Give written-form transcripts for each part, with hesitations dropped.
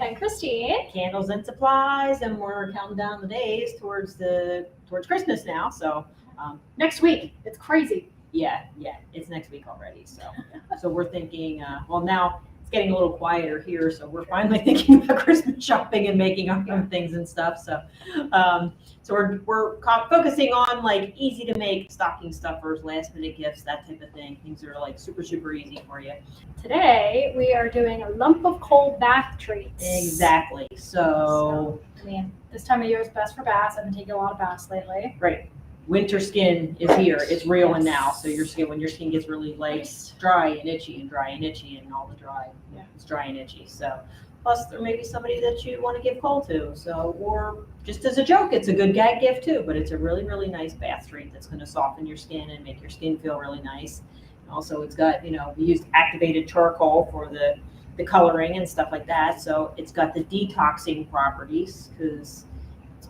And Christine. Candles and Supplies, and we're counting down the days towards Christmas now. So next week. It's crazy. Yeah, it's next week already. So we're thinking. Well, now it's getting a little quieter here, so we're finally thinking about Christmas shopping and making our own things and stuff. So we're focusing on like easy to make stocking stuffers, last minute gifts, that type of thing. Things that are like super easy for you. Today we are doing a lump of cold bath treats. Exactly. So I mean, this time of year is best for baths. I've been taking a lot of baths lately. Right. Winter skin is here. It's real and now. So when your skin gets really like dry and itchy and all the dry, it's dry and itchy. So plus there may be somebody that you want to give cold to. So, or just as a joke, it's a good gag gift too, but it's a really nice bath treat that's going to soften your skin and make your skin feel really nice. And also it's got, we used activated charcoal for the coloring and stuff like that. So it's got the detoxing properties because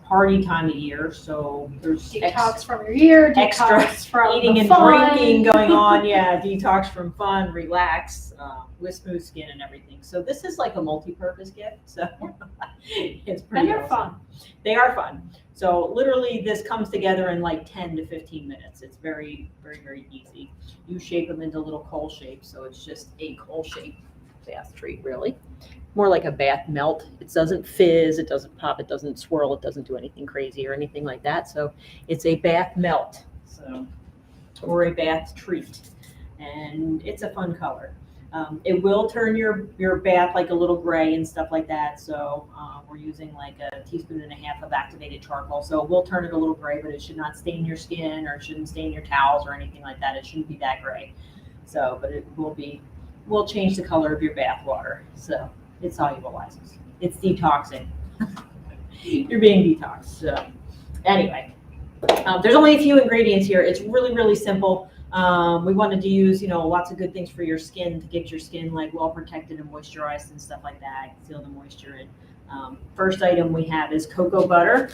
party time of year, so there's detox from your year, detox from eating and fun. drinking going on. Yeah, detox from fun, relax, with smooth skin and everything. So this is like a multi-purpose gift. So it's pretty. And they're fun. They are fun. So literally, this comes together in like 10 to 15 minutes. It's very easy. You shape them into little coal shapes, so it's just a coal shape bath treat, really. More like a bath melt. It doesn't fizz, it doesn't pop, it doesn't swirl, it doesn't do anything crazy or anything like that. So it's a bath melt, or a bath treat, and it's a fun color. It will turn your bath like a little gray and stuff like that. So we're using like a teaspoon and a half of activated charcoal. So we'll turn it a little gray, but it should not stain your skin or it shouldn't stain your towels or anything like that. It shouldn't be that gray. So, but it will change the color of your bath water. So it solubilizes. It's detoxing. You're being detoxed. So anyway, there's only a few ingredients here. It's really simple. We wanted to use, lots of good things for your skin to get your skin like well protected and moisturized and stuff like that. Seal the moisture in. First item we have is cocoa butter.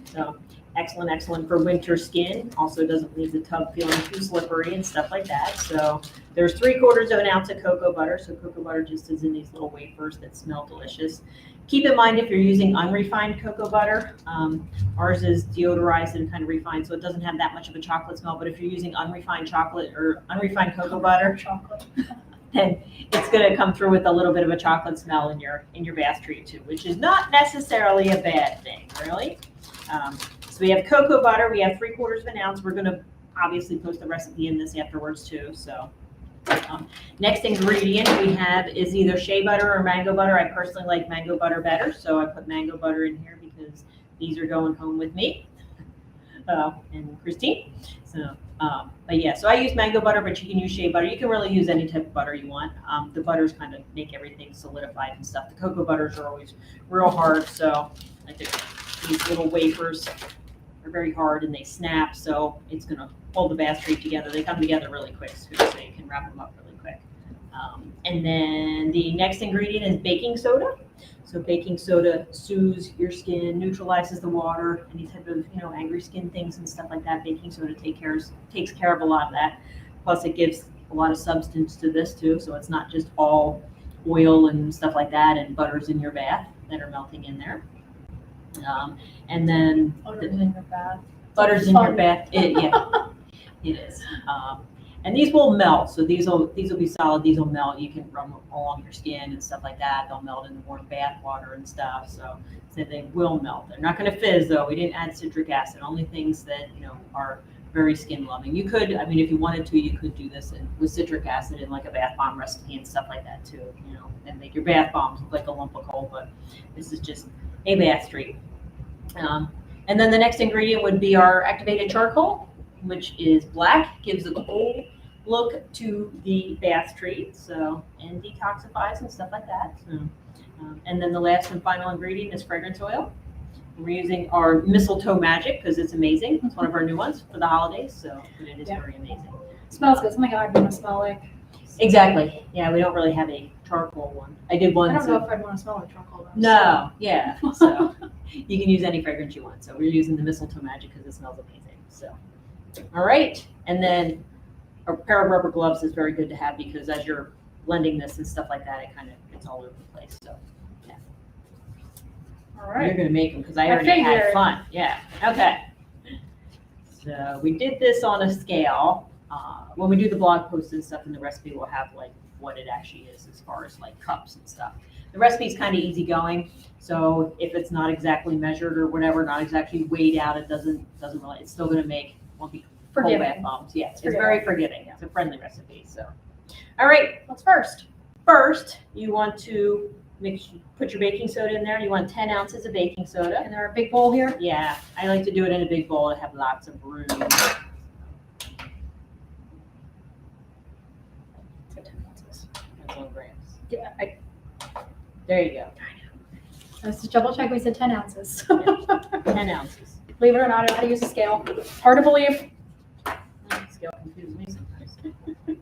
So excellent for winter skin. Also doesn't leave the tub feeling too slippery and stuff like that. So there's 3/4 of an ounce of cocoa butter. So cocoa butter just is in these little wafers that smell delicious. Keep in mind if you're using unrefined cocoa butter, ours is deodorized and kind of refined, so it doesn't have that much of a chocolate smell. But if you're using unrefined chocolate or unrefined cocoa butter, then it's going to come through with a little bit of a chocolate smell in your bath treat too, which is not necessarily a bad thing, really. So we have cocoa butter. We have 3/4 of an ounce. We're going to obviously post the recipe in this afterwards too. So next ingredient we have is either shea butter or mango butter. I personally like mango butter better, so I put mango butter in here because these are going home with me and Christine. So, but yeah, so I use mango butter, but you can use shea butter. You can really use any type of butter you want. The butters kind of make everything solidified and stuff. The cocoa butters are always real hard, so I think these little wafers are very hard and they snap, so it's going to hold the bath treat together. They come together really quick, so you can wrap them up really quick. And then the next ingredient is baking soda. So baking soda soothes your skin, neutralizes the water, any type of angry skin things and stuff like that. Baking soda takes care of a lot of that. Plus, it gives a lot of substance to this too, so it's not just all oil and stuff like that and butters in your bath that are melting in there. And then butters in your bath. Butters in your bath. It is. And these will melt. So these will be solid. These will melt. You can rub them along your skin and stuff like that. They'll melt in the warm bath water and stuff. So they will melt. They're not going to fizz though. We didn't add citric acid. Only things that are very skin loving. You could, if you wanted to, you could do this with citric acid in like a bath bomb recipe and stuff like that too. And make your bath bombs look like a lump of coal. But this is just a bath treat. And then the next ingredient would be our activated charcoal, which is black, gives a cool look to the bath treat, and detoxifies and stuff like that. And then the last and final ingredient is fragrance oil. We're using our Mistletoe Magic because it's amazing. It's one of our new ones for the holidays, so it is very amazing. It smells good. Something I want to smell like. Exactly. Yeah, we don't really have a charcoal one. I did one. I don't know if I'd want to smell like charcoal though. No, yeah. So you can use any fragrance you want. So we're using the Mistletoe Magic because it smells amazing. So, all right. And then a pair of rubber gloves is very good to have because as you're blending this and stuff like that, it's all over the place. So yeah, All You're right. gonna make them because I I already had figured. fun. Yeah. Okay. So we did this on a scale. When we do the blog posts and stuff, in the recipe will have like what it actually is as far as like cups and stuff. The recipe is kind of easygoing. So if it's not exactly measured or whatever, not exactly weighed out, it doesn't really. It's still gonna make won't be cold bath Forgiving. bombs. Yeah, it's Forgiving. very forgiving. It's a friendly recipe. So, all right. What's first? First, you want to put your baking soda in there. You want 10 ounces of baking soda. And there a big bowl here? Yeah, I like to do it in a big bowl to have lots of room. 10 ounces. That's all grams. Yeah, There you go. I was just double check. We said 10 ounces. 10 ounces. Believe it or not, I know how to use a scale. Hard to believe. Scale confuses me sometimes.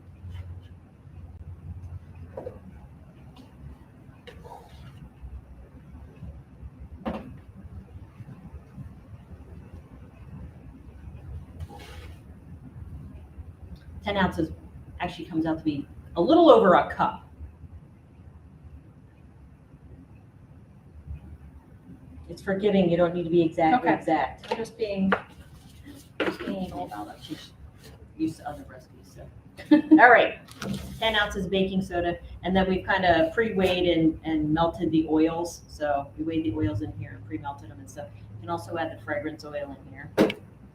Ten ounces actually comes out to be a little over a cup. It's forgiving. You don't need to be exactly Okay. exact. I'm just being old about it. She's used to other recipes. So. All right, 10 ounces baking soda, and then we've kind of pre-weighed and melted the oils. So we weighed the oils in here and pre-melted them and stuff. You can also add the fragrance oil in here.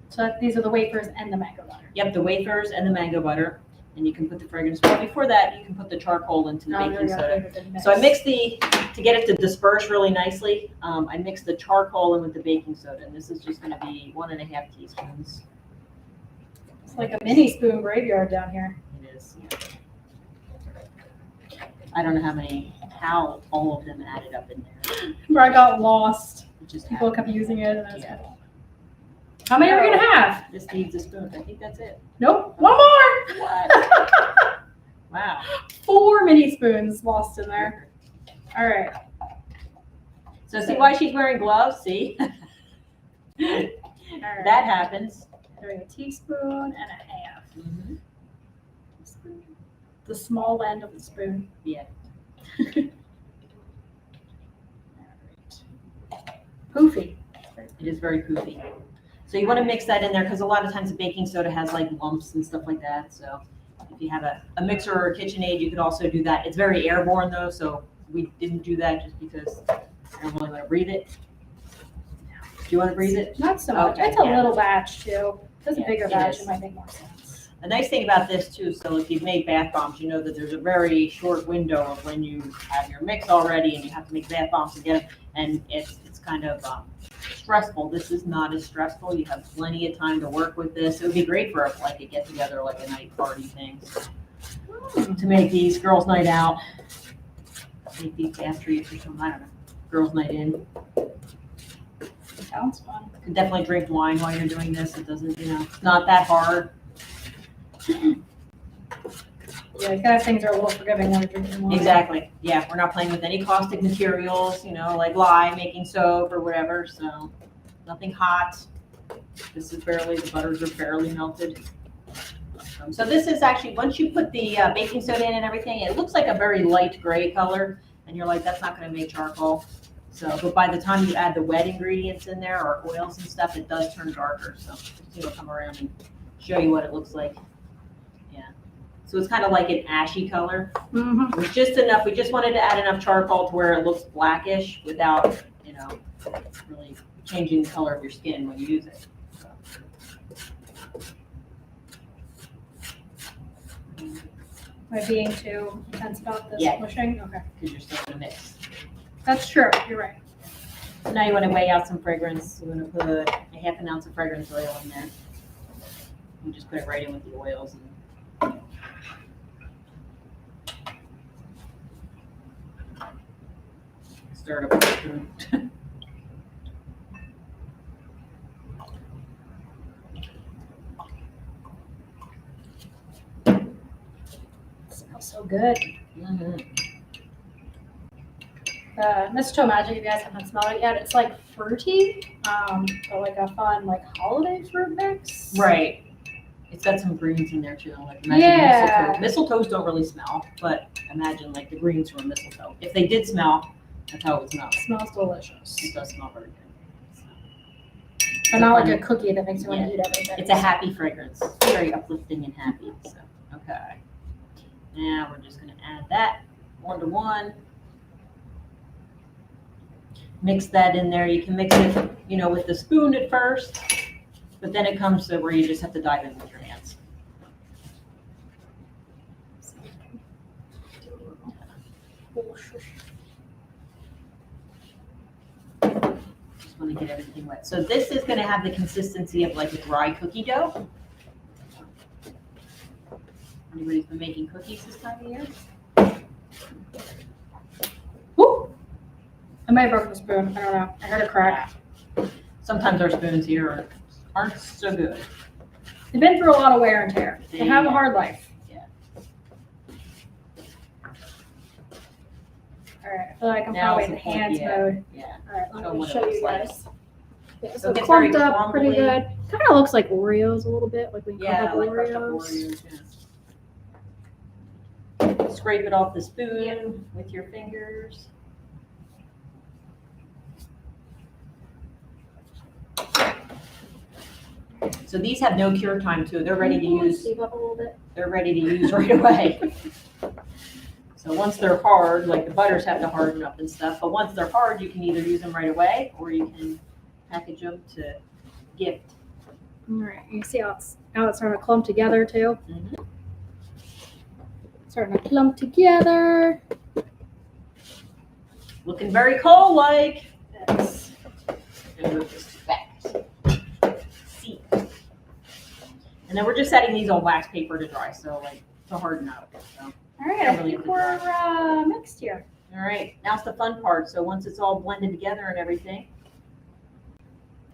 So these are the wafers and the mango butter. Yep, the wafers and the mango butter, and you can put the fragrance. Well, before that, you can put the charcoal into the Oh, there baking we go. soda. So I mixed to get it to disperse really nicely. I mixed the charcoal in with the baking soda, and this is just going to be 1.5 teaspoons. It's like a mini spoon graveyard down here. It is. I don't know how all of them added up in there. Where I got lost. It just People happened. kept using it. And I was Yeah. like, how many are we going to have? This needs a spoon. I think that's it. Nope. One more. What? Wow. 4 mini spoons lost in there. All right. So see why she's wearing gloves? See? All right. That happens. Doing a teaspoon and a half. Mm-hmm. The small end of the spoon. Yeah. Poofy. It is very poofy. So you want to mix that in there because a lot of times the baking soda has like lumps and stuff like that. So if you have a mixer or a KitchenAid, you could also do that. It's very airborne though, so we didn't do that just because I don't really want to breathe it. Do you want to breathe it? Not so much. Okay, It's a yeah. little batch too. If it's a Yeah, bigger it batch, is. it might make more sense. The nice thing about this too, so if you've made bath bombs, you know that there's a very short window of when you have your mix already and you have to make bath bombs to get them, and it's kind of stressful. This is not as stressful. You have plenty of time to work with this. It would be great for like a get together, like a night party thing. To make these girls' night out, make these bath treats or something. I don't know. Girls' night in. Sounds fun. You can definitely drink wine while you're doing this. It doesn't, it's not that hard. Yeah, these kind of things are a little forgiving when you're drinking wine. Exactly. Yeah, we're not playing with any caustic materials, like lye, making soap or whatever. So nothing hot. This is the butters are fairly melted. So this is actually, once you put the baking soda in and everything, it looks like a very light gray color. And you're like, that's not going to make charcoal. So, but by the time you add the wet ingredients in there or oils and stuff, it does turn darker. So it'll come around and show you what it looks like. Yeah. So it's kind of like an ashy color. Mm-hmm. It was just enough. We just wanted to add enough charcoal to where it looks blackish without, really changing the color of your skin when you use it. So. Am I being too intense about this Yeah. pushing? Okay. Because you're still going to mix. That's true. You're right. So now you want to weigh out some fragrance. You want to put a half an ounce of fragrance oil in there. You just put it right in with the oils. And stir it up with a spoon. It smells so good. Mm-hmm. Mistletoe Magic, if you guys haven't smelled it yet, it's like fruity, but like a fun holiday fruit mix. Right. It's got some greens in there too. Like imagine Yeah. mistletoe. Mistletoes don't really smell, but imagine like the greens from mistletoe. If they did smell, That's how it smells. It smells delicious. It does smell very good. But not like a cookie that makes you want to eat everything. It's a happy fragrance, very uplifting and happy. So, okay. Now we're just going to add that 1 to 1. Mix that in there. You can mix it, with the spoon at first, but then it comes to where you just have to dive in with your hands. Just want to get everything wet. So this is going to have the consistency of like a dry cookie dough. Anybody's been making cookies this time of year? Woo! I might have broken the spoon. I don't know. I heard a crack. Sometimes our spoons here aren't so good. They've been through a lot of wear and tear. They have a hard life. Yeah. All right. I feel like I'm Now probably it's in the point, hands mode. Yeah. All right. Show Let me what it show you looks like. guys. Yeah, So so it gets clumped very up pretty crumbly. good. Kind of looks like Oreos a little bit, like when you Yeah, crumble like crushed up Oreos. Oreos. Yeah. Scrape it off the spoon with your fingers. So these have no cure time too. They're ready to use. Steep up a little bit. They're ready to use right away. So once they're hard, like the butters have to harden up and stuff, but once they're hard, you can either use them right away or you can package them to gift. All right. You see how it's starting to clump together too. Mhm. Starting to clump together. Looking very coal-like. Yes. Gonna move this back. See. And then we're just setting these on wax paper to dry, so like to harden out. So. All right. I think we're mixed here. All right, now it's the fun part. So once it's all blended together and everything,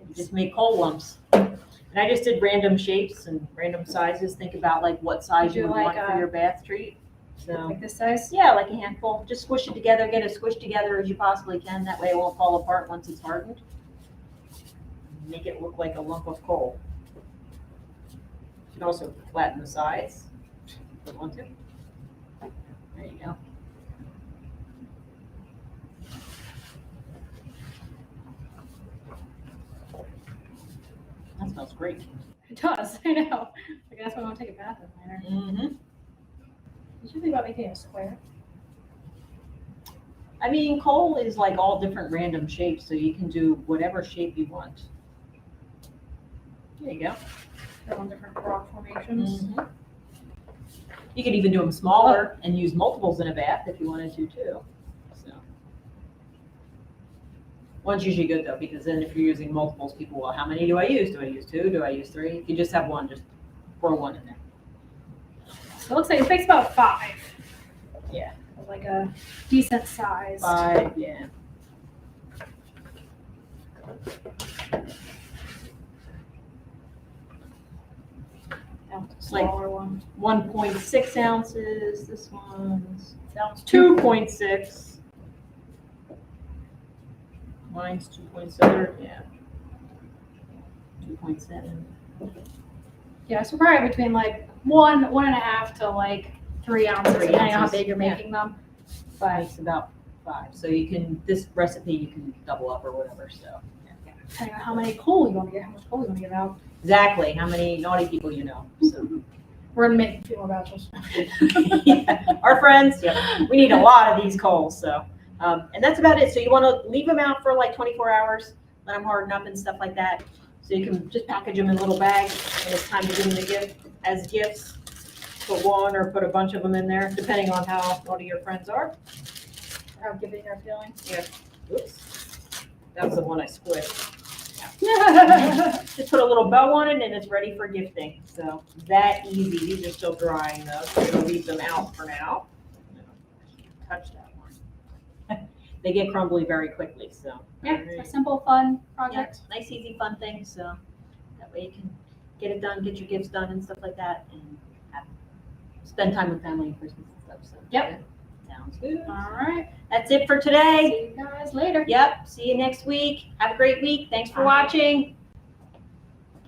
you just make coal lumps. And I just did random shapes and random sizes. Think about like what size you would want for your bath treat. So Like this size. yeah, like a handful. Just squish it together. Get it squished together as you possibly can. That way it won't fall apart once it's hardened. Make it look like a lump of coal. You can also flatten the sides if you want to. There you go. That smells great. It does. I know. I guess I want to take a bath in later. Mm-hmm. Did you think about making a square? I mean, coal is like all different random shapes, so you can do whatever shape you want. There you go. They're on different rock formations. Mhm. You could even do them smaller and use multiples in a bath if you wanted to too. So one's usually good though, because then if you're using multiples, people, well, how many do I use? Do I use 2? Do I use 3? If you just have one, just throw one in there. So it looks like it takes about 5. Yeah. Like a decent size. 5, yeah. It's like smaller one. 1.6 ounces. This one's Sounds 2.6. Mine's 2.7. Yeah. 2.7. Yeah, so probably between like 1.5 to like 3 ounces, 3 depending on how ounces, big you're making them. But It's about 5. So you can, this recipe you can double up or whatever. So depending on how many coal you want to get, how much coal you want to get out. exactly how many naughty people you know. So We're gonna make a few more batches. yeah. Our friends, yeah, we need a lot of these coals. So and that's about it. So you want to leave them out for like 24 hours, let them harden up and stuff like that. So you can just package them in little bags when it's time to give them to gift as gifts. Put one or put a bunch of them in there, depending on how naughty your friends are. How giving they're feeling. Oops, that was the one I squished. Yeah. Just put a little bow on it and it's ready for gifting. So that easy. These are still drying though, so we're gonna leave them out for now. Touch that one. They get crumbly very quickly, so. Yeah, it's a simple, fun Yeah, project. nice, easy, fun thing. So that way you can get it done, get your gifts done and stuff like that, and spend time with family and Christmas and stuff. So Yep. yeah, sounds good. All right. That's it for today. See you guys later. Yep. See you next week. Have a great week. Thanks for Bye. watching.